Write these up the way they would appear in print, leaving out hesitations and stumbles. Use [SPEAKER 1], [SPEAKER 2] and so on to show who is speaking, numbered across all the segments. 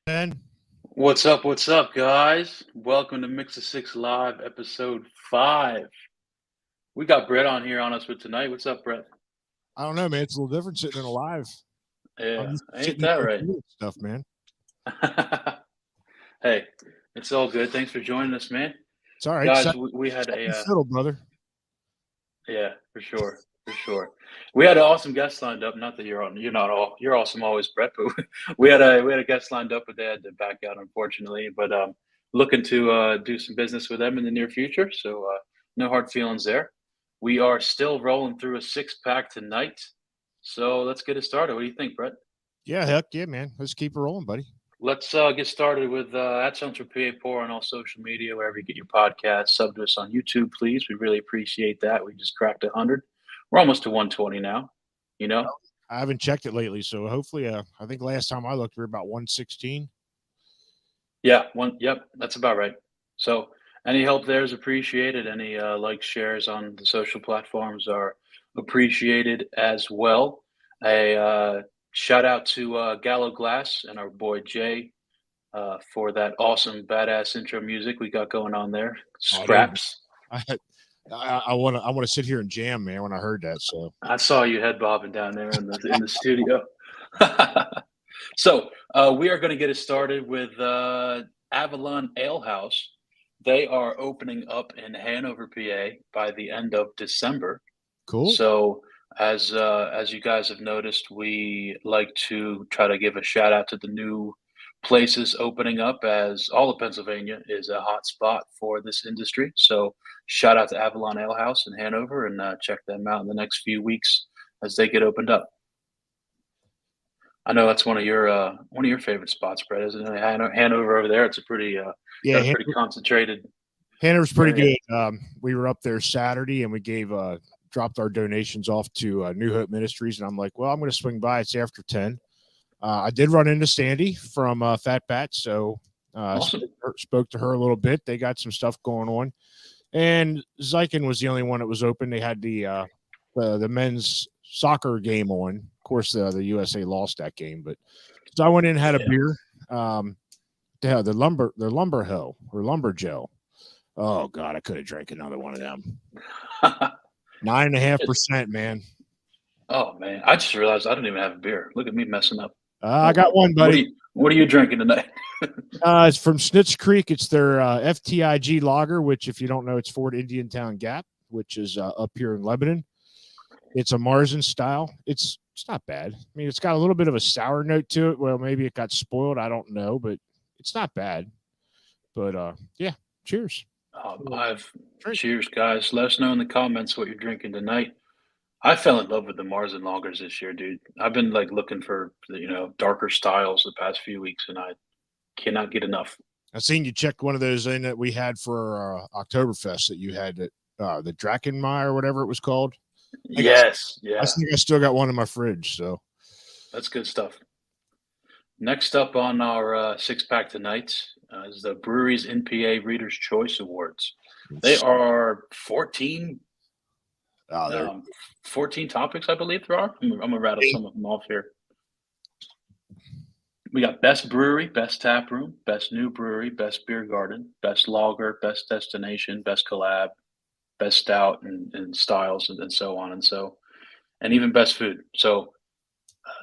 [SPEAKER 1] Ben.
[SPEAKER 2] What's up, guys? Welcome to Mix of Six Live, episode 5. We got Brett on here on us with tonight. What's up, Brett?
[SPEAKER 1] I don't know, man. It's a little different sitting in a live. I'm
[SPEAKER 2] Yeah,
[SPEAKER 1] used to
[SPEAKER 2] ain't
[SPEAKER 1] sitting in
[SPEAKER 2] that
[SPEAKER 1] the
[SPEAKER 2] right?
[SPEAKER 1] computer stuff, man.
[SPEAKER 2] Hey, it's all good. Thanks for joining us, man.
[SPEAKER 1] It's all right.
[SPEAKER 2] Guys, we had
[SPEAKER 1] Second
[SPEAKER 2] a,
[SPEAKER 1] fiddle, brother.
[SPEAKER 2] yeah, for sure. We had an awesome guest lined up. Not that you're not all, you're awesome always, Brett, but we had a guest lined up, but they had to back out, unfortunately. But looking to do some business with them in the near future. So no hard feelings there. We are still rolling through a 6 pack tonight. So let's get it started. What do you think, Brett?
[SPEAKER 1] Yeah, heck yeah, man. Let's keep it rolling, buddy.
[SPEAKER 2] Let's get started with at Central PA Pour on all social media, wherever you get your podcasts. Sub to us on YouTube, please. We really appreciate that. We just cracked 100. We're almost to 120 now. You know?
[SPEAKER 1] I haven't checked it lately, so hopefully, I think last time I looked, we were about 116.
[SPEAKER 2] Yeah, one. Yep, that's about right. So any help there is appreciated. Any likes, shares on the social platforms are appreciated as well. A shout out to Gallo Glass and our boy Jay for that awesome badass intro music we got going on there.
[SPEAKER 1] Oh, dude,
[SPEAKER 2] Scraps.
[SPEAKER 1] I I want to sit here and jam, man. When I heard that, so
[SPEAKER 2] I saw you head bobbing down there in the studio. So we are going to get it started with Avalon Ale House. They are opening up in Hanover, PA, by the end of December.
[SPEAKER 1] cool.
[SPEAKER 2] So as you guys have noticed, we like to try to give a shout out to the new places opening up, as all of Pennsylvania is a hot spot for this industry. So shout out to Avalon Ale House in Hanover, and check them out in the next few weeks as they get opened up. I know that's one of your favorite spots, Brett, isn't it? Hanover over there. It's a pretty
[SPEAKER 1] Yeah,
[SPEAKER 2] got a pretty concentrated
[SPEAKER 1] Hanover's pretty
[SPEAKER 2] area.
[SPEAKER 1] good. We were up there Saturday, and we gave dropped our donations off to New Hope Ministries, and I'm like, well, I'm going to swing by. It's after 10. I did run into Sandy from Fat Bat, so
[SPEAKER 2] Awesome.
[SPEAKER 1] spoke to her a little bit. They got some stuff going on, and Zyken was the only one that was open. They had the men's soccer game on. Of course, the USA lost that game, but so I went in and had a
[SPEAKER 2] Yeah.
[SPEAKER 1] beer. The lumber hill or lumber gel. Oh God, I could have drank another one of them. 9.5%, man.
[SPEAKER 2] Oh man, I just realized I don't even have a beer. Look at me messing up.
[SPEAKER 1] I got one, buddy.
[SPEAKER 2] What are you drinking tonight?
[SPEAKER 1] It's from Snitch Creek. It's their FTIG lager, which, if you don't know, it's Fort Indian Town Gap, which is up here in Lebanon. It's a Marzen style. It's not bad. I mean, it's got a little bit of a sour note to it. Well, maybe it got spoiled. I don't know, but it's not bad. But yeah, cheers.
[SPEAKER 2] Cheers, guys. Let us know in the comments what you're drinking tonight. I fell in love with the Mars and Lagers this year, dude. I've been like looking for darker styles the past few weeks, and I cannot get enough.
[SPEAKER 1] I seen you check one of those in that we had for Oktoberfest that you had at the Drachenmeyer or whatever it was called.
[SPEAKER 2] Yes,
[SPEAKER 1] I think I still got one in my fridge. So
[SPEAKER 2] that's good stuff. Next up on our 6 pack tonight is the Breweries NPA Reader's Choice Awards. They are 14 14 topics, I believe there are. I'm going to rattle some of them off here. We got Best Brewery, Best Tap Room, Best New Brewery, Best Beer Garden, Best Lager, Best Destination, Best Collab, Best Stout and Styles, and so on and even Best Food. So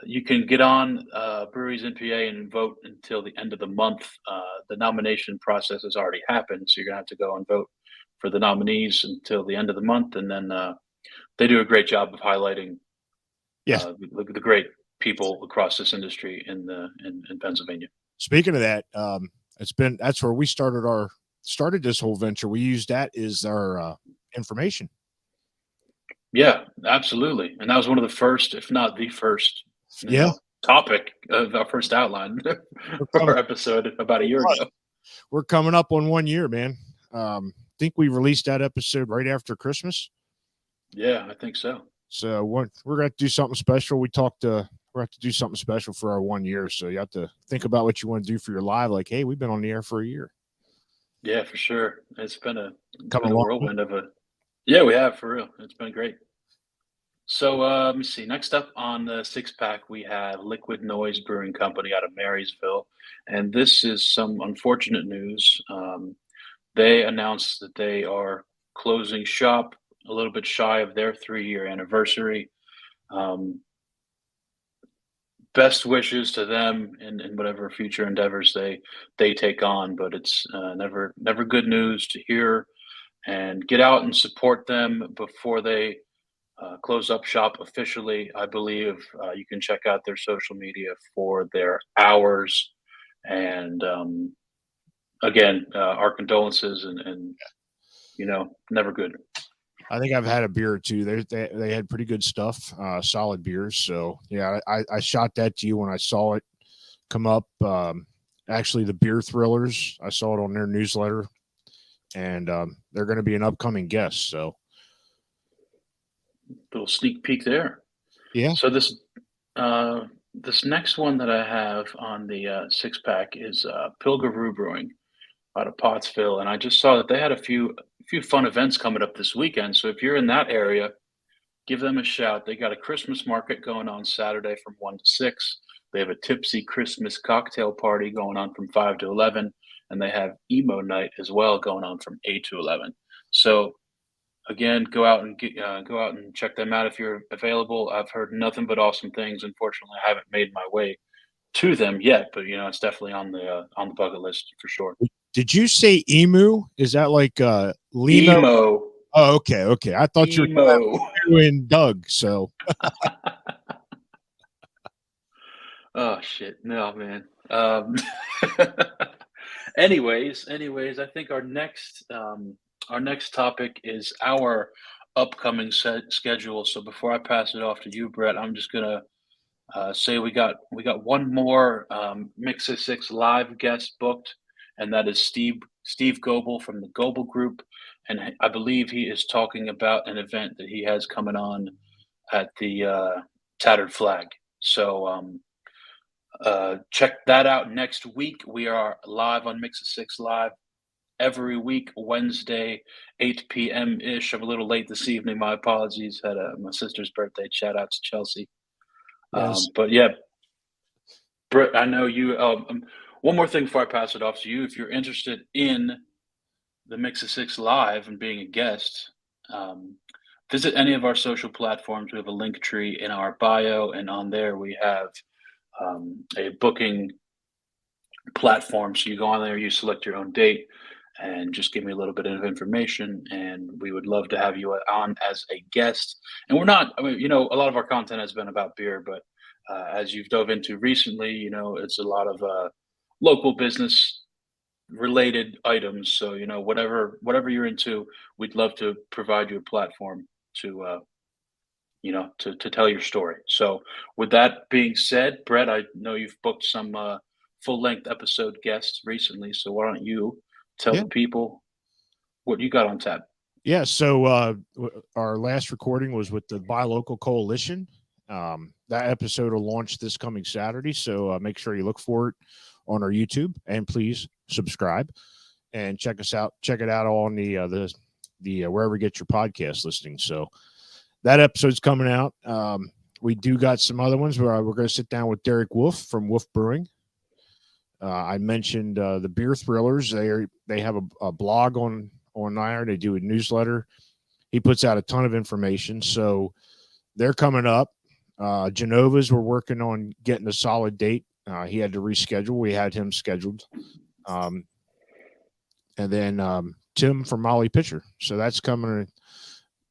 [SPEAKER 2] you can get on Breweries NPA and vote until the end of the month. The nomination process has already happened, so you're going to have to go and vote for the nominees until the end of the month, and then they do a great job of highlighting the great people across this industry in Pennsylvania.
[SPEAKER 1] Speaking of that, that's where we started this whole venture. We used that as our information.
[SPEAKER 2] Yeah, absolutely, and that was one of the first, if not the first, topic of our first outline for our episode about a year ago.
[SPEAKER 1] We're coming up on 1 year, man. I think we released that episode right after Christmas.
[SPEAKER 2] Yeah, I think so.
[SPEAKER 1] So we're going to do something special. We're going to do something special for our 1 year. So you have to think about what you want to do for your live. Like, hey, we've been on the air for a year.
[SPEAKER 2] Yeah, for sure. It's been a whirlwind of a. Yeah, we have, for real. It's been great. So let me see. Next up on the six pack, we have Liquid Noise Brewing Company out of Marysville, and this is some unfortunate news. They announced that they are closing shop a little bit shy of their 3-year anniversary. Um, Best wishes to them in whatever future endeavors they take on, but it's never good news to hear. And get out and support them before they close up shop officially. I believe you can check out their social media for their hours. And again, our condolences and never good.
[SPEAKER 1] I think I've had a beer or two. They had pretty good stuff, solid beers. So yeah, I shot that to you when I saw it come up. Actually, the Beer Thrillers, I saw it on their newsletter, and they're going to be an upcoming guest. So
[SPEAKER 2] Little sneak peek there.
[SPEAKER 1] yeah,
[SPEAKER 2] So this next one that I have on the six pack is Pilger Ruh Brewing out of Pottsville, and I just saw that they had a few fun events coming up this weekend. So if you're in that area, give them a shout. They got a Christmas market going on Saturday from 1 to 6. They have a tipsy Christmas cocktail party going on from 5 to 11, and they have emo night as well going on from 8 to 11. So again, go out and check them out if you're available. I've heard nothing but awesome things. Unfortunately, I haven't made my way to them yet, but it's definitely on the bucket list for sure.
[SPEAKER 1] did you say emu? Is that like Limo?
[SPEAKER 2] Emo,
[SPEAKER 1] Oh, okay. I thought you were
[SPEAKER 2] emo.
[SPEAKER 1] doing Doug. So
[SPEAKER 2] Oh shit, no man. Anyways, I think our next topic is our upcoming schedule. So before I pass it off to you, Brett, I'm just gonna say we got one more Mix of Six live guest booked, and that is Steve Goebel from the Goebel Group, and I believe he is talking about an event that he has coming on at the Tattered Flag. So check that out next week. We are live on Mix of Six Live every week, Wednesday, 8 p.m. ish. I'm a little late this evening. My apologies. Had my sister's birthday. Shout out to Chelsea.
[SPEAKER 1] yes,
[SPEAKER 2] But yeah, Britt, I know you. One more thing before I pass it off to you. If you're interested in the Mix of Six Live and being a guest, visit any of our social platforms. We have a link tree in our bio, and on there we have a booking platform. So you go on there, you select your own date, and just give me a little bit of information, and we would love to have you on as a guest. And we're not, I mean, a lot of our content has been about beer, but as you've dove into recently, it's a lot of local business related items. So whatever you're into, we'd love to provide you a platform to tell your story. So with that being said, Brett, I know you've booked some full length episode guests recently. So why don't you tell
[SPEAKER 1] yeah,
[SPEAKER 2] the people what you got on tap?
[SPEAKER 1] yeah. So our last recording was with the Buy Local Coalition. That episode will launch this coming Saturday, so make sure you look for it on our YouTube, and please subscribe and check us out. Check it out on the wherever you get your podcast listening. So that episode's coming out. We do got some other ones where we're going to sit down with Derek Wolf from Wolf Brewing. I mentioned the Beer Thrillers. They have a blog on there. They do a newsletter. He puts out a ton of information. So they're coming up. Genova's, we're working on getting a solid date. He had to reschedule. We had him scheduled. And then Tim from Molly Pitcher. So that's coming to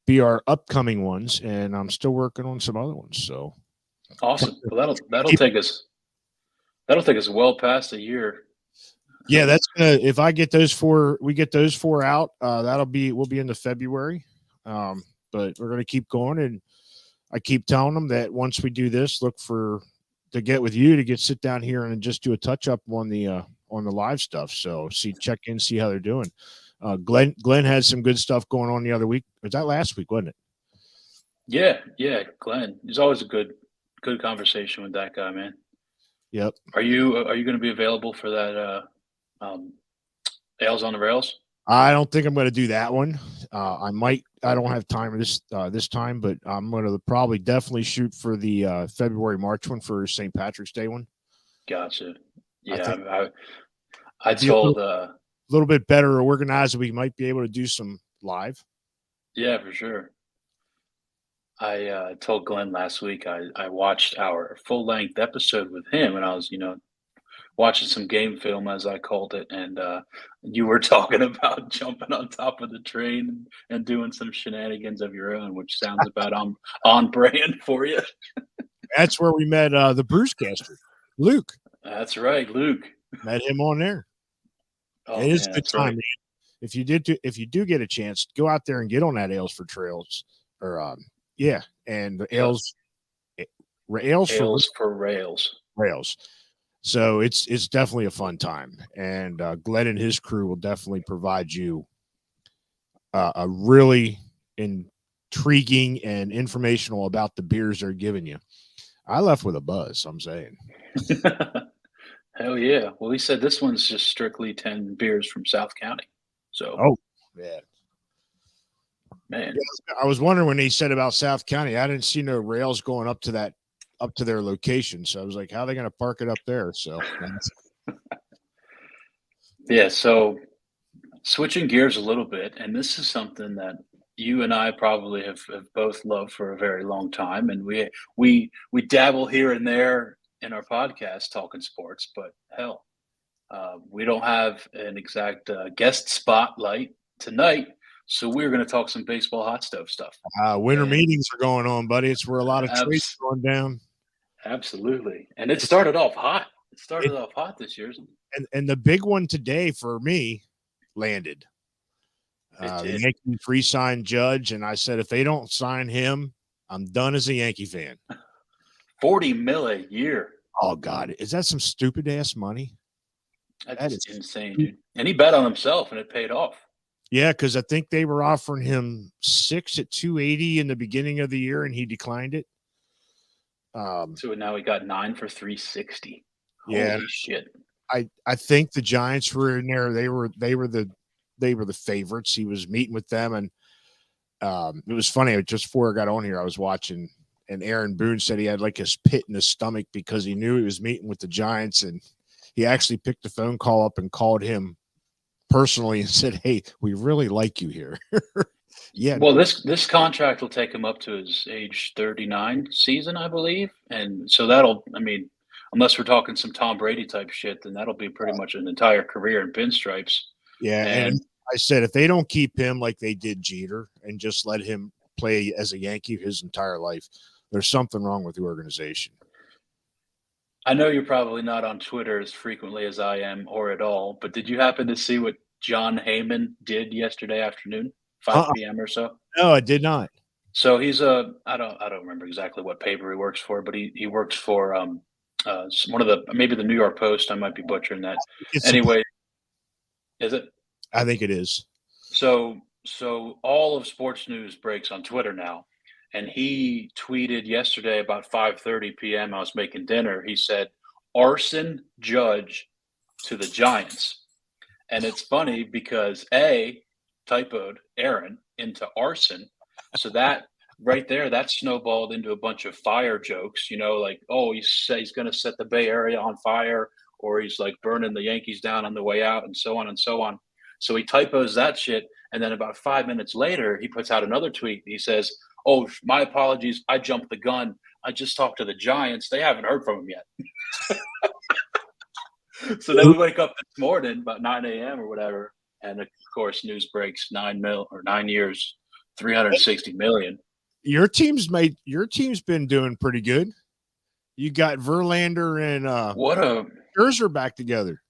[SPEAKER 1] be our upcoming ones. And I'm still working on some other ones. So
[SPEAKER 2] Awesome. Well, that'll take us well past a year.
[SPEAKER 1] yeah, that's gonna, if I get those four, we get those four out, we'll be into February. But we're gonna keep going, and I keep telling them that once we do this, look to get with you to sit down here and just do a touch up on the live stuff. So check in, see how they're doing. Glenn had some good stuff going on the other week. Was that last week, wasn't it?
[SPEAKER 2] Yeah, Glenn. There's always a good conversation with that guy, man.
[SPEAKER 1] Yep.
[SPEAKER 2] Are you going to be available for that Ales on the Rails?
[SPEAKER 1] I don't think I'm going to do that one. I might. I don't have time this time, but I'm going to probably definitely shoot for the February March one for St. Patrick's Day one.
[SPEAKER 2] Gotcha.
[SPEAKER 1] I think
[SPEAKER 2] Yeah, I
[SPEAKER 1] it'd be a
[SPEAKER 2] told
[SPEAKER 1] little bit better organized. We might be able to do some live.
[SPEAKER 2] yeah, for sure. I told Glenn last week I watched our full length episode with him, and I was watching some game film as I called it, and you were talking about jumping on top of the train and doing some shenanigans of your own, which sounds about on brand for you.
[SPEAKER 1] That's where we met the Brewscaster, Luke.
[SPEAKER 2] That's right, Luke.
[SPEAKER 1] Met him on there.
[SPEAKER 2] Oh
[SPEAKER 1] It is
[SPEAKER 2] man,
[SPEAKER 1] a good
[SPEAKER 2] that's
[SPEAKER 1] time,
[SPEAKER 2] right.
[SPEAKER 1] man. If you do get a chance, go out there and get on that Ales for Trails, or and the
[SPEAKER 2] Yep.
[SPEAKER 1] Ales for
[SPEAKER 2] Ales for rails.
[SPEAKER 1] Rails. So it's definitely a fun time, and Glenn and his crew will definitely provide you a really intriguing and informational about the beers they're giving you. I left with a buzz. I'm saying.
[SPEAKER 2] Hell yeah. Well, he said this one's just strictly 10 beers from South County. So,
[SPEAKER 1] Oh, yeah.
[SPEAKER 2] man.
[SPEAKER 1] Yeah, I was wondering when he said about South County. I didn't see no rails going up to their location. So I was like, how are they going to park it up there? So
[SPEAKER 2] Yeah. So, switching gears a little bit, and this is something that you and I probably have both loved for a very long time, and we dabble here and there in our podcast talking sports, but hell, we don't have an exact guest spotlight tonight, so we're going to talk some baseball hot stove stuff.
[SPEAKER 1] winter
[SPEAKER 2] And
[SPEAKER 1] meetings are going on, buddy. It's where a lot of trades
[SPEAKER 2] abs-
[SPEAKER 1] going down.
[SPEAKER 2] absolutely, and it started off hot. It
[SPEAKER 1] It,
[SPEAKER 2] started off hot this year.
[SPEAKER 1] and the big one today for me landed.
[SPEAKER 2] It
[SPEAKER 1] The
[SPEAKER 2] did.
[SPEAKER 1] Yankees re-signed Judge, and I said if they don't sign him, I'm done as a Yankee fan.
[SPEAKER 2] 40 mil a year.
[SPEAKER 1] Oh God, is that some stupid ass money? That
[SPEAKER 2] That's
[SPEAKER 1] is,
[SPEAKER 2] insane, dude. And he bet on himself, and it paid off.
[SPEAKER 1] yeah, because I think they were offering him 6 at 280 in the beginning of the year, and he declined it.
[SPEAKER 2] So now he got 9 for 360.
[SPEAKER 1] Yeah,
[SPEAKER 2] Holy shit.
[SPEAKER 1] I think the Giants were in there. They were the favorites. He was meeting with them, and it was funny. Just before I got on here, I was watching, and Aaron Boone said he had like his pit in his stomach because he knew he was meeting with the Giants, and he actually picked the phone call up and called him personally and said, "Hey, we really like you here." Yeah.
[SPEAKER 2] Well, this contract will take him up to his age 39 season, I believe. And so I mean, unless we're talking some Tom Brady type shit, then that'll be pretty much an entire career in pinstripes.
[SPEAKER 1] Yeah, and
[SPEAKER 2] And
[SPEAKER 1] I said if they don't keep him like they did Jeter and just let him play as a Yankee his entire life, there's something wrong with the organization.
[SPEAKER 2] I know you're probably not on Twitter as frequently as I am or at all, but did you happen to see what John Heyman did yesterday afternoon, 5 p.m. or so?
[SPEAKER 1] No, I did not.
[SPEAKER 2] So he's I don't remember exactly what paper he works for, but he works for one of the maybe the New York Post. I might be butchering that.
[SPEAKER 1] It's
[SPEAKER 2] Anyway, is it?
[SPEAKER 1] I think it is.
[SPEAKER 2] So all of sports news breaks on Twitter now, and he tweeted yesterday about 5:30 p.m. I was making dinner. He said, "Arson Judge to the Giants," and it's funny because A typoed Aaron into arson, so that right there that snowballed into a bunch of fire jokes. Like oh he's going to set the Bay Area on fire, or he's like burning the Yankees down on the way out, and so on and so on. So he typos that shit, and then about 5 minutes later, he puts out another tweet. He says, "Oh, my apologies. I jumped the gun. I just talked to the Giants. They haven't heard from him yet." So then we wake up this morning about 9 a.m. or whatever, and of course, news breaks 9 years, 360 million.
[SPEAKER 1] Your team's been doing pretty good. You got Verlander and
[SPEAKER 2] What a
[SPEAKER 1] Scherzer back together.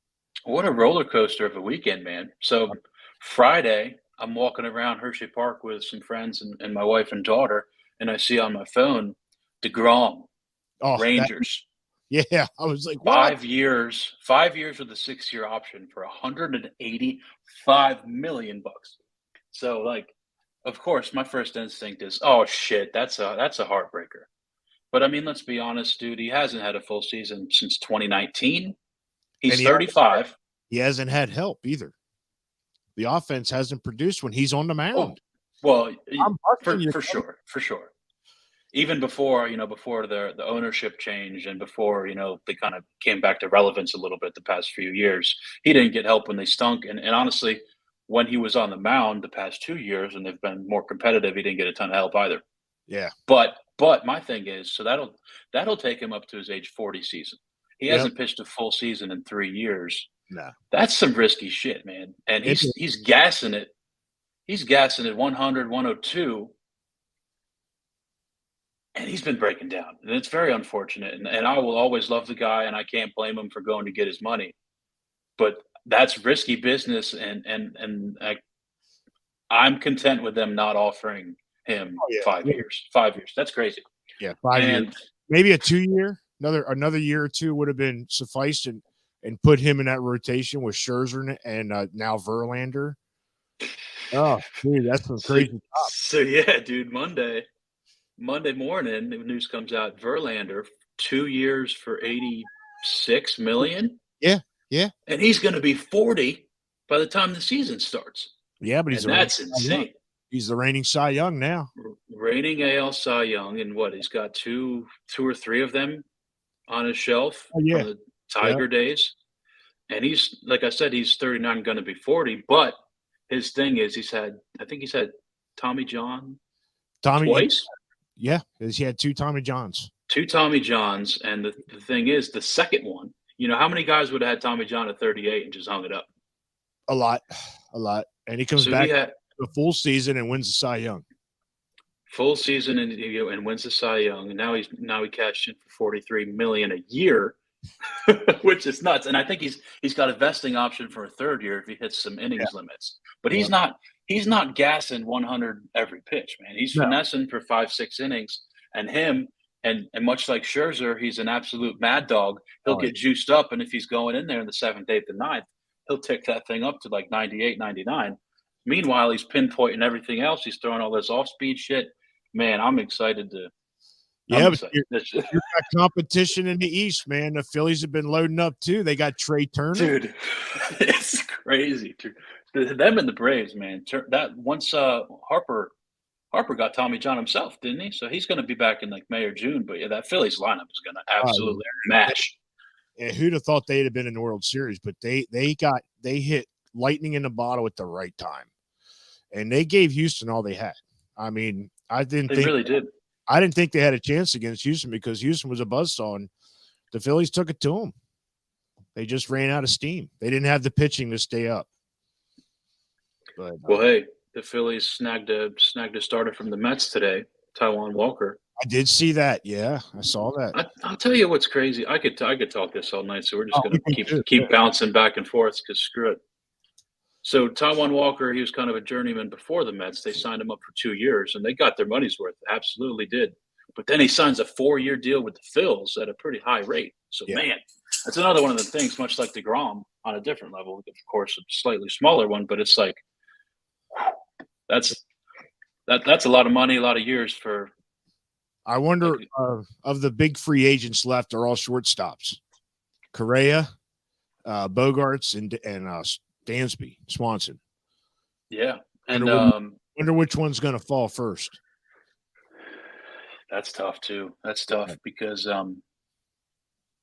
[SPEAKER 2] what a roller coaster of a weekend, man. So Friday, I'm walking around Hershey Park with some friends and my wife and daughter, and I see on my phone DeGrom,
[SPEAKER 1] Oh,
[SPEAKER 2] Rangers.
[SPEAKER 1] yeah. I was like, what?
[SPEAKER 2] 5 years with a 6-year option for $185 million. So, like, of course, my first instinct is, oh shit, that's a heartbreaker. But I mean, let's be honest, dude. He hasn't had a full season since 2019.
[SPEAKER 1] And
[SPEAKER 2] He's 35.
[SPEAKER 1] he hasn't had help either. the offense hasn't produced when he's on the mound.
[SPEAKER 2] Well,
[SPEAKER 1] I'm busting you.
[SPEAKER 2] for sure. Even before, before the ownership change and before, they kind of came back to relevance a little bit the past few years, he didn't get help when they stunk. And honestly, when he was on the mound the past 2 years and they've been more competitive, he didn't get a ton of help either.
[SPEAKER 1] Yeah.
[SPEAKER 2] But my thing is, so that'll take him up to his age 40 season. He hasn't pitched a full season in 3 years.
[SPEAKER 1] No.
[SPEAKER 2] That's some risky shit, man. And he's gassing it. He's gassing it 100, 102. And he's been breaking down. And it's very unfortunate. And I will always love the guy, and I can't blame him for going to get his money. But that's risky business, and I'm content with them not offering him 5 years. 5 years. That's crazy.
[SPEAKER 1] Yeah, 5 years. Maybe a 2-year. Another year or two would have been sufficed and put him in that rotation with Scherzer and now Verlander. Oh, dude, that's some crazy stuff.
[SPEAKER 2] So yeah, dude, Monday morning, the news comes out, Verlander, 2 years for $86 million.
[SPEAKER 1] Yeah.
[SPEAKER 2] And he's going to be 40 by the time the season starts.
[SPEAKER 1] Yeah, but
[SPEAKER 2] that's insane.
[SPEAKER 1] He's the reigning Cy Young now.
[SPEAKER 2] Reigning AL Cy Young, and what? He's got two or three of them on his shelf from the Tiger days. And he's, like I said, he's 39, going to be 40. But his thing is, he's had Tommy John twice.
[SPEAKER 1] Yeah, he had 2 Tommy Johns.
[SPEAKER 2] 2 Tommy Johns, and the thing is, the second one, how many guys would have had Tommy John at 38 and just hung it up?
[SPEAKER 1] A lot. And he comes back the full season and wins the Cy Young.
[SPEAKER 2] Full season and wins the Cy Young, and now he cashed in for $43 million a year, which is nuts. And I think he's got a vesting option for a third year if he hits some innings limits. But he's not gassing 100 every pitch, man. He's finessing for 5-6 innings, and much like Scherzer, he's an absolute mad dog. He'll get juiced up, and if he's going in there in the 7th, 8th, and 9th, he'll tick that thing up to like 98, 99. Meanwhile, he's pinpointing everything else. He's throwing all this off-speed shit. Man, I'm excited to.
[SPEAKER 1] But you got competition in the East, man. The Phillies have been loading up too. They got Trey Turner,
[SPEAKER 2] dude. It's crazy. Them and the Braves, man. That once Harper got Tommy John himself, didn't he? So he's going to be back in like May or June. But yeah, that Phillies lineup is going to absolutely mash.
[SPEAKER 1] And who'd have thought they'd have been in the World Series? But they hit lightning in the bottle at the right time, and they gave Houston all they had. I mean,
[SPEAKER 2] they really did.
[SPEAKER 1] I didn't think they had a chance against Houston because Houston was a buzzsaw, and the Phillies took it to them. They just ran out of steam. They didn't have the pitching to stay up. But
[SPEAKER 2] well, hey, the Phillies snagged a starter from the Mets today, Taijuan Walker.
[SPEAKER 1] I did see that. Yeah, I saw that.
[SPEAKER 2] I'll tell you what's crazy. I could talk this all night, so we're just going to keep bouncing back and forth because screw it. So Taijuan Walker, he was kind of a journeyman before the Mets. They signed him up for 2 years, and they got their money's worth. Absolutely did. But then he signs a 4-year deal with the Phils at a pretty high rate. So, man, that's another one of the things, much like DeGrom on a different level, of course, a slightly smaller one. But it's like that's a lot of money, a lot of years for.
[SPEAKER 1] I wonder of the big free agents left are all shortstops. Correa, Bogarts, and Dansby, Swanson.
[SPEAKER 2] Yeah. And
[SPEAKER 1] wonder which one's going to fall first.
[SPEAKER 2] That's tough too. That's tough because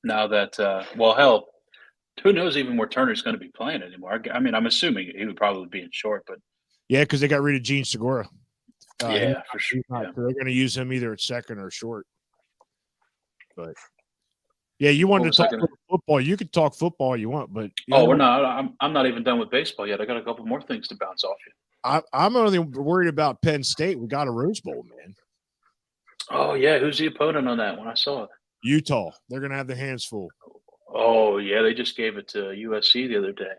[SPEAKER 2] now that hell, who knows even where Turner's going to be playing anymore? I mean, I'm assuming he would probably be in short, but
[SPEAKER 1] because they got rid of Gene Segura.
[SPEAKER 2] For sure.
[SPEAKER 1] They're going to use him either at second or short. But yeah, you wanted to talk football. You could talk football you want, but
[SPEAKER 2] we're not. I'm not even done with baseball yet. I got a couple more things to bounce off you.
[SPEAKER 1] I'm only worried about Penn State. We got a Rose Bowl, man.
[SPEAKER 2] Oh yeah, who's the opponent on that one? I saw it.
[SPEAKER 1] Utah. They're going to have their hands full.
[SPEAKER 2] Oh yeah, they just gave it to USC the other day.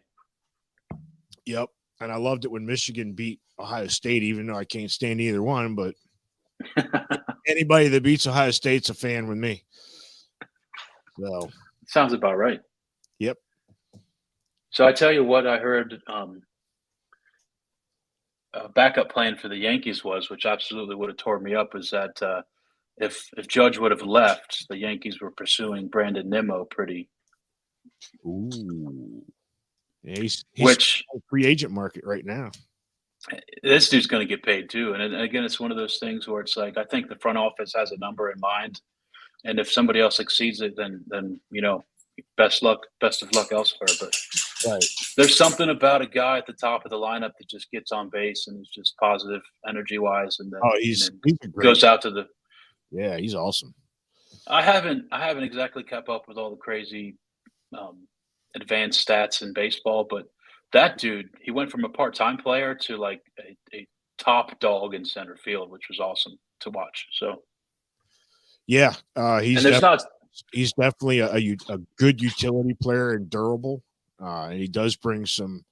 [SPEAKER 1] Yep, and I loved it when Michigan beat Ohio State, even though I can't stand either one. But anybody that beats Ohio State's a fan with me. So
[SPEAKER 2] sounds about right.
[SPEAKER 1] Yep.
[SPEAKER 2] So I tell you what, I heard a backup plan for the Yankees was, which absolutely would have tore me up, is that if Judge would have left, the Yankees were pursuing Brandon Nimmo pretty.
[SPEAKER 1] Ooh. Yeah, he's
[SPEAKER 2] which
[SPEAKER 1] on the free agent market right now.
[SPEAKER 2] this dude's going to get paid too. And again, it's one of those things where it's like I think the front office has a number in mind, and if somebody else exceeds it, then best of luck elsewhere. But
[SPEAKER 1] Right.
[SPEAKER 2] there's something about a guy at the top of the lineup that just gets on base and is just positive energy wise, and
[SPEAKER 1] Oh,
[SPEAKER 2] then
[SPEAKER 1] he's a great.
[SPEAKER 2] goes out to the.
[SPEAKER 1] Yeah, he's awesome.
[SPEAKER 2] I haven't exactly kept up with all the crazy um, advanced stats in baseball, but that dude, he went from a part-time player to like a top dog in center field, which was awesome to watch. So,
[SPEAKER 1] Yeah,
[SPEAKER 2] and there's not,
[SPEAKER 1] he's definitely a good utility player and durable, and he does bring some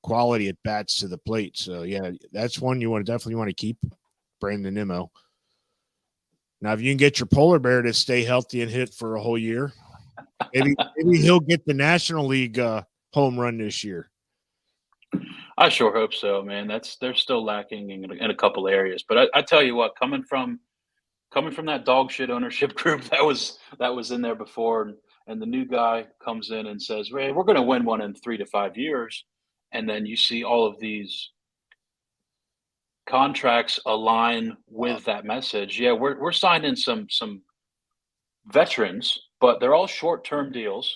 [SPEAKER 1] quality at bats to the plate. So yeah, that's one you definitely want to keep, Brandon Nimmo. Now, if you can get your polar bear to stay healthy and hit for a whole year, maybe he'll get the National League home run this year.
[SPEAKER 2] I sure hope so, man. They're still lacking in a couple areas, but I tell you what, coming from that dog shit ownership group that was in there before, and the new guy comes in and says, "Ray, we're going to win one in 3 to 5 years," and then you see all of these contracts align with that message. Yeah, we're signing some veterans, but they're all short-term deals,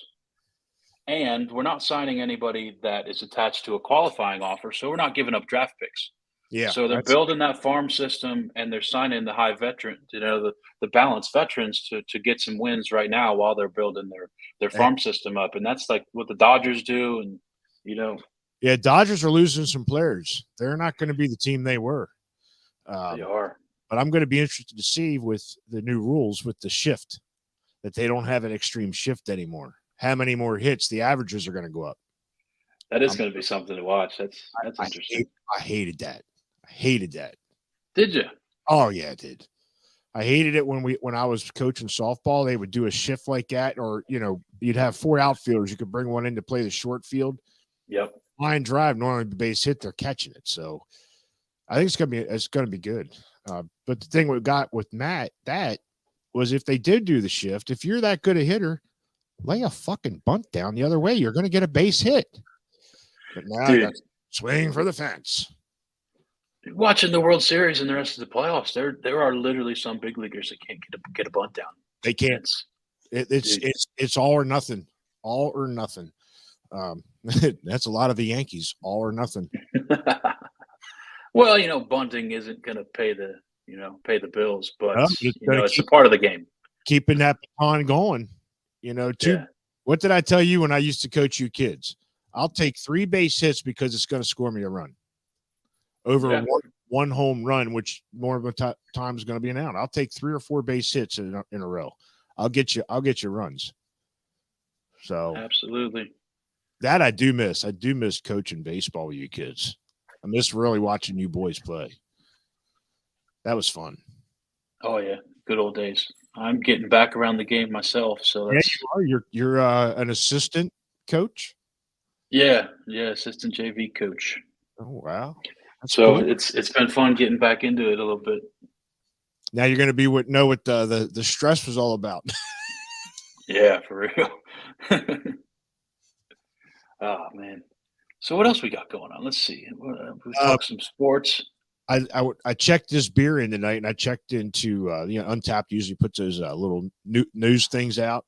[SPEAKER 2] and we're not signing anybody that is attached to a qualifying offer, so we're not giving up draft picks.
[SPEAKER 1] Yeah,
[SPEAKER 2] So they're building that farm system, and they're signing the high veteran, the balanced veterans to get some wins right now while they're building their farm system up, and that's like what the Dodgers do, and you know
[SPEAKER 1] yeah. Dodgers are losing some players. They're not going to be the team they were.
[SPEAKER 2] they are.
[SPEAKER 1] But I'm going to be interested to see with the new rules with the shift that they don't have an extreme shift anymore. How many more hits? The averages are going to go up.
[SPEAKER 2] That is going to be something to watch. That's interesting.
[SPEAKER 1] I hated that. I hated that.
[SPEAKER 2] Did you?
[SPEAKER 1] Oh yeah, I did. I hated it when I was coaching softball. They would do a shift like that, or you'd have 4 outfielders. You could bring one in to play the short field.
[SPEAKER 2] Yep.
[SPEAKER 1] Line drive, normally the base hit, they're catching it. So I think it's gonna be good. But the thing we got with Matt, that was if they did do the shift, if you're that good a hitter, lay a fucking bunt down the other way. You're going to get a base hit. But now I got swing for the fence.
[SPEAKER 2] Watching the World Series and the rest of the playoffs, there are literally some big leaguers that can't get a bunt down.
[SPEAKER 1] They can't. It's all or nothing. All or nothing. That's a lot of the Yankees. All or nothing.
[SPEAKER 2] Well, bunting isn't going to pay the bills, but it's a part of the game.
[SPEAKER 1] Keeping that baton going. What did I tell you when I used to coach you kids? I'll take 3 base hits because it's going to score me a run over one home run, which more of the time is going to be an out. I'll take 3 or 4 base hits in a row. I'll get you runs. So
[SPEAKER 2] absolutely,
[SPEAKER 1] that I do miss. I do miss coaching baseball with you kids. I miss really watching you boys play. That was fun.
[SPEAKER 2] Oh yeah, good old days. I'm getting back around the game myself, so that's
[SPEAKER 1] you're an assistant coach.
[SPEAKER 2] Yeah, assistant JV coach.
[SPEAKER 1] Oh wow!
[SPEAKER 2] That's so cool. It's been fun getting back into it a little bit.
[SPEAKER 1] Now you're going to know what the stress was all about.
[SPEAKER 2] Yeah, for real. Oh man! So what else we got going on? Let's see. We talk some sports.
[SPEAKER 1] I checked this beer in tonight, and I checked into Untapped usually puts those little news things out.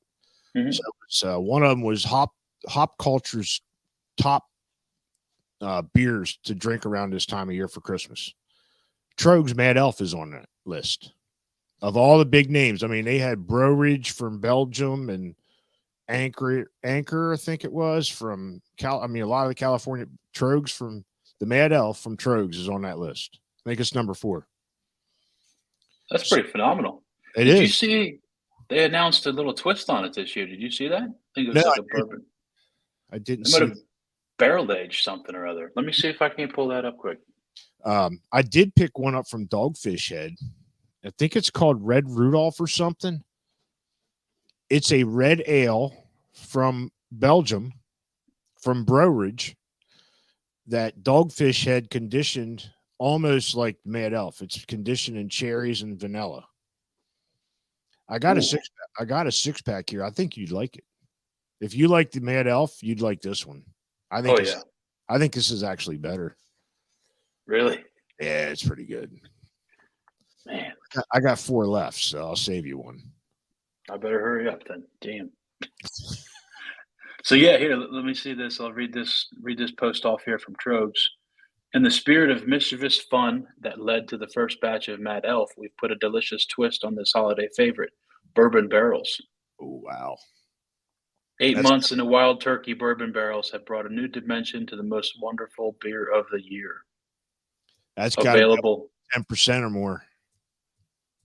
[SPEAKER 1] Mm-hmm. So one of them was hop culture's top beers to drink around this time of year for Christmas. Troegs Mad Elf is on that list of all the big names. I mean, they had Breweries from Belgium and Anchor, I think it was from a lot of the California. Troegs from the Mad Elf from Troegs is on that list. I think it's number 4.
[SPEAKER 2] That's pretty phenomenal. Did you see they announced a little twist on it this year? Did you see that? I think it was like a bourbon.
[SPEAKER 1] I didn't
[SPEAKER 2] see. Might have barrel aged something or other. Let me see if I can pull that up quick.
[SPEAKER 1] I did pick one up from Dogfish Head. I think it's called Red Rudolph or something. It's a red ale from Belgium, from Breweries, that Dogfish Head conditioned almost like Mad Elf. It's conditioned in cherries and vanilla. I got a 6-pack here. I think you'd like it. If you like the Mad Elf, you'd like this one. I
[SPEAKER 2] Oh
[SPEAKER 1] think
[SPEAKER 2] yeah,
[SPEAKER 1] I think this is actually better.
[SPEAKER 2] really,
[SPEAKER 1] Yeah, it's pretty good.
[SPEAKER 2] man.
[SPEAKER 1] I got 4 left, so I'll save you one.
[SPEAKER 2] I better hurry up then. Damn. So yeah, here, let me see this. I'll read this post off here from Trogs. In the spirit of mischievous fun that led to the first batch of Mad Elf, we've put a delicious twist on this holiday favorite, bourbon barrels.
[SPEAKER 1] Oh wow,
[SPEAKER 2] 8
[SPEAKER 1] that's
[SPEAKER 2] months in the wild turkey bourbon barrels have brought a new dimension to the most wonderful beer of the year.
[SPEAKER 1] that's got to be
[SPEAKER 2] Available.
[SPEAKER 1] 10% or more.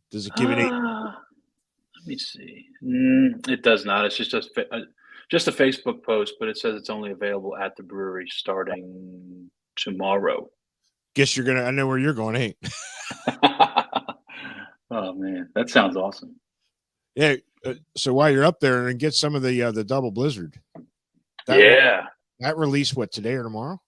[SPEAKER 1] Does it give it 8?
[SPEAKER 2] Let me see. It does not. It's just a Facebook post, but it says it's only available at the brewery starting tomorrow.
[SPEAKER 1] Guess you're gonna. I know where you're going. Hey,
[SPEAKER 2] Oh man, that sounds awesome.
[SPEAKER 1] yeah. So while you're up there, and get some of the double blizzard. That
[SPEAKER 2] Yeah,
[SPEAKER 1] that release what, today or tomorrow?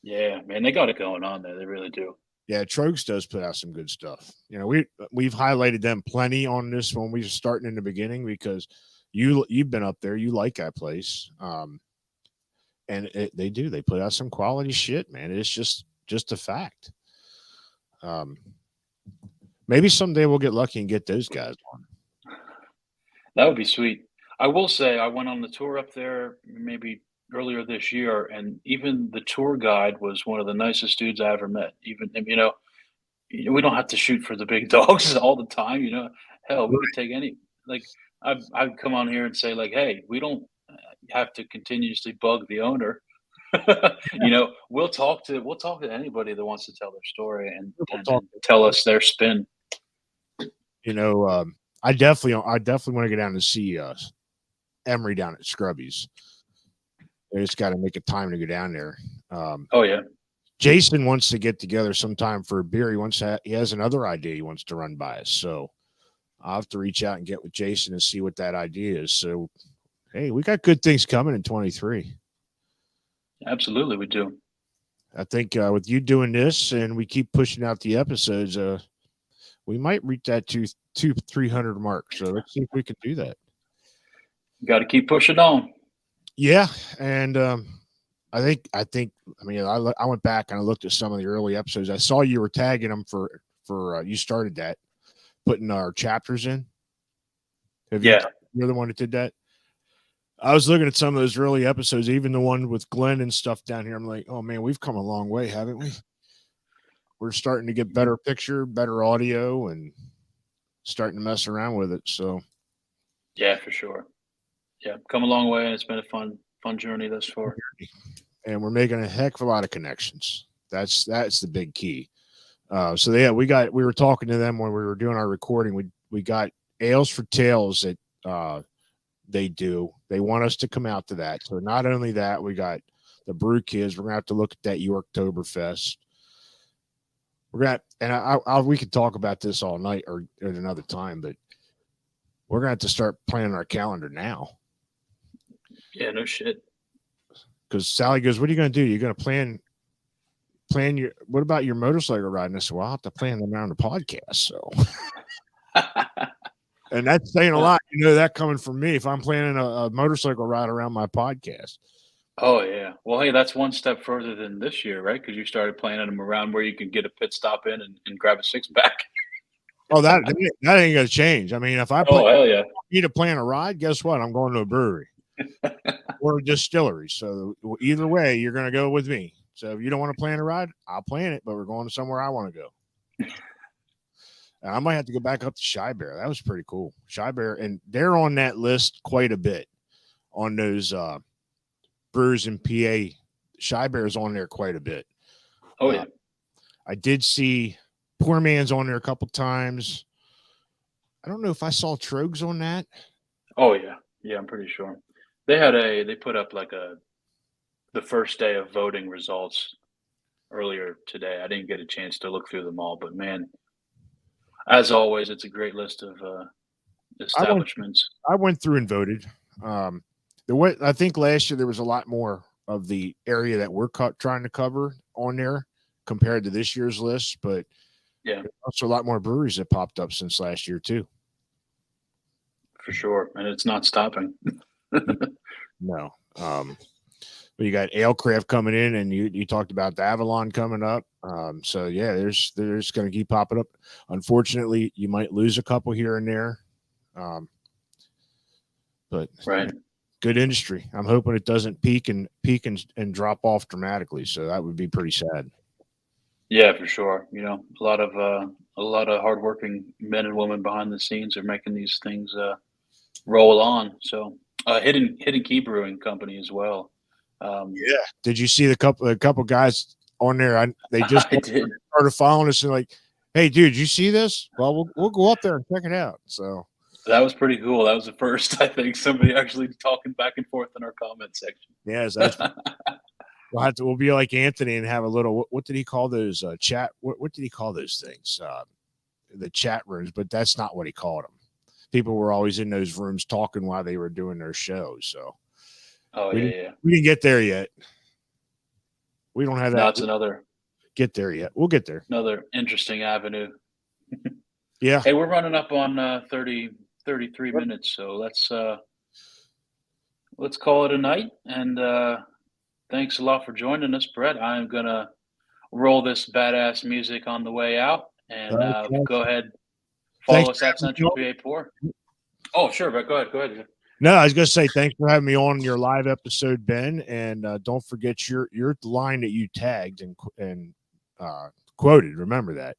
[SPEAKER 2] yeah, man, they got it going on there. They really do.
[SPEAKER 1] Yeah, Trogs does put out some good stuff. You know, we've highlighted them plenty on this when we were starting in the beginning because you've been up there, you like that place, and they put out some quality shit, man. It's just a fact. Um, maybe someday we'll get lucky and get those guys on.
[SPEAKER 2] That would be sweet. I will say I went on the tour up there maybe earlier this year, and even the tour guide was one of the nicest dudes I ever met. Even and, we don't have to shoot for the big dogs all the time. Hell, we could take any. Like I'd come on here and say like, hey, we don't have to continuously bug the owner. We'll talk to anybody that wants to tell their story and
[SPEAKER 1] We'll
[SPEAKER 2] and,
[SPEAKER 1] talk.
[SPEAKER 2] and tell us their spin.
[SPEAKER 1] You know, I definitely want to get down to see Emery down at Scrubbies. I just got to make a time to go down there.
[SPEAKER 2] Oh yeah,
[SPEAKER 1] Jason wants to get together sometime for a beer. He has another idea he wants to run by us. So I'll have to reach out and get with Jason and see what that idea is. So, hey, we got good things coming in 23.
[SPEAKER 2] absolutely we do.
[SPEAKER 1] I think with you doing this and we keep pushing out the episodes, we might reach that 300 mark. So let's see if we can do that.
[SPEAKER 2] Got to keep pushing on.
[SPEAKER 1] Yeah, and I think I mean I went back and I looked at some of the early episodes. I saw you were tagging them for you started that, putting our chapters in.
[SPEAKER 2] Yeah.
[SPEAKER 1] You're the one that did that. I was looking at some of those early episodes, even the one with Glenn and stuff down here. I'm like, oh man, we've come a long way, haven't we? We're starting to get better picture, better audio, and starting to mess around with it. So
[SPEAKER 2] Yeah, for sure. Yeah, come a long way, and it's been a fun journey thus far.
[SPEAKER 1] and we're making a heck of a lot of connections. That's the big key. So yeah, we were talking to them when we were doing our recording. We got Ales for Tales that they want us to come out to that. So not only that, we got the Brew Kids. We're gonna have to look at that Yorktoberfest. We could talk about this all night or at another time, but we're gonna have to start planning our calendar now.
[SPEAKER 2] Yeah, no shit.
[SPEAKER 1] Because Sally goes, "What are you gonna do? You're gonna plan what about your motorcycle ride?" And I said, "Well, I'll have to plan them around the podcast." So, and that's saying a lot. You know that coming from me if I'm planning a motorcycle ride around my podcast.
[SPEAKER 2] Oh yeah. Well, hey, that's one step further than this year, right? Because you started planning them around where you can get a pit stop in and grab a six pack.
[SPEAKER 1] Oh, that ain't gonna change. I mean, if I
[SPEAKER 2] Oh hell yeah.
[SPEAKER 1] need to plan a ride, guess what? I'm going to a brewery or a distillery. So either way, you're gonna go with me. So if you don't want to plan a ride, I'll plan it, but we're going somewhere I want to go. And I might have to go back up to Shy Bear. That was pretty cool. Shy Bear, and they're on that list quite a bit on those brewers in PA. Shy Bear's on there quite a bit.
[SPEAKER 2] Oh yeah.
[SPEAKER 1] I did see Poor Man's on there a couple times. I don't know if I saw Trogs on that.
[SPEAKER 2] Oh yeah. Yeah, I'm pretty sure. They put up like the first day of voting results earlier today. I didn't get a chance to look through them all, but man, as always, it's a great list of establishments.
[SPEAKER 1] I went through and voted. I think last year there was a lot more of the area that we're trying to cover on there compared to this year's list, but
[SPEAKER 2] yeah,
[SPEAKER 1] there's also a lot more breweries that popped up since last year too.
[SPEAKER 2] For sure, and it's not stopping.
[SPEAKER 1] No. But you got Alecraft coming in, and you talked about the Avalon coming up. So yeah, there's going to keep popping up. Unfortunately, you might lose a couple here and there, but
[SPEAKER 2] Right.
[SPEAKER 1] good industry. I'm hoping it doesn't peak and drop off dramatically. So that would be pretty sad.
[SPEAKER 2] Yeah, for sure. You know, a lot of hardworking men and women behind the scenes are making these things roll on. So, Hidden Key Brewing Company as well.
[SPEAKER 1] Yeah. Did you see a couple guys on there? They just
[SPEAKER 2] I did.
[SPEAKER 1] started following us and like, hey, dude, you see this? Well, we'll go up there and check it out. So
[SPEAKER 2] That was pretty cool. That was the first, I think, somebody actually talking back and forth in our comment section.
[SPEAKER 1] yes, we'll be like Anthony and have a little. What did he call those chat? What did he call those things? The chat rooms, but that's not what he called them. People were always in those rooms talking while they were doing their shows. So
[SPEAKER 2] Oh
[SPEAKER 1] we
[SPEAKER 2] yeah.
[SPEAKER 1] didn't get there yet. We don't have that.
[SPEAKER 2] Now it's another
[SPEAKER 1] Get there yet. We'll get there.
[SPEAKER 2] interesting avenue.
[SPEAKER 1] Yeah.
[SPEAKER 2] Hey, we're running up on 33 minutes, so let's call it a night. And thanks a lot for joining us, Brett. I'm gonna roll this badass music on the way out, and go ahead, follow us at Central PA Pour. Oh, sure, Brett. Go ahead.
[SPEAKER 1] No, I was going to say thanks for having me on your live episode, Ben, and don't forget your line that you tagged and quoted. Remember that.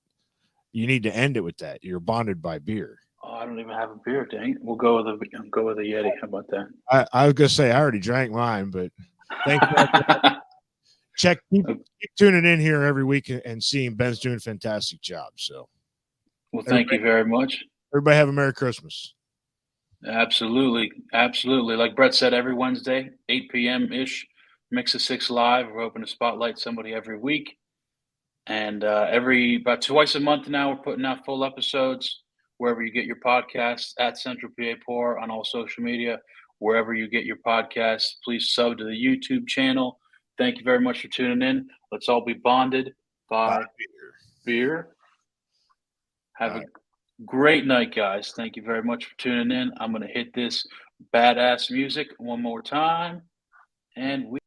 [SPEAKER 1] You need to end it with that. You're bonded by beer.
[SPEAKER 2] Oh, I don't even have a beer. Dang it. We'll go with a Yeti. How about that?
[SPEAKER 1] I was going to say I already drank mine, but thanks. Keep tuning in here every week and seeing Ben's doing a fantastic job. So,
[SPEAKER 2] well, thank you very much.
[SPEAKER 1] Everybody have a Merry Christmas.
[SPEAKER 2] Absolutely. Like Brett said, every Wednesday, 8 p.m. ish, Mix of Six Live. We're hoping to spotlight somebody every week. And about twice a month now, we're putting out full episodes wherever you get your podcasts, at Central PA Pour on all social media, wherever you get your podcasts. Please sub to the YouTube channel. Thank you very much for tuning in. Let's all be bonded by beer. Have a great night, guys. Thank you very much for tuning in. I'm going to hit this badass music one more time. And we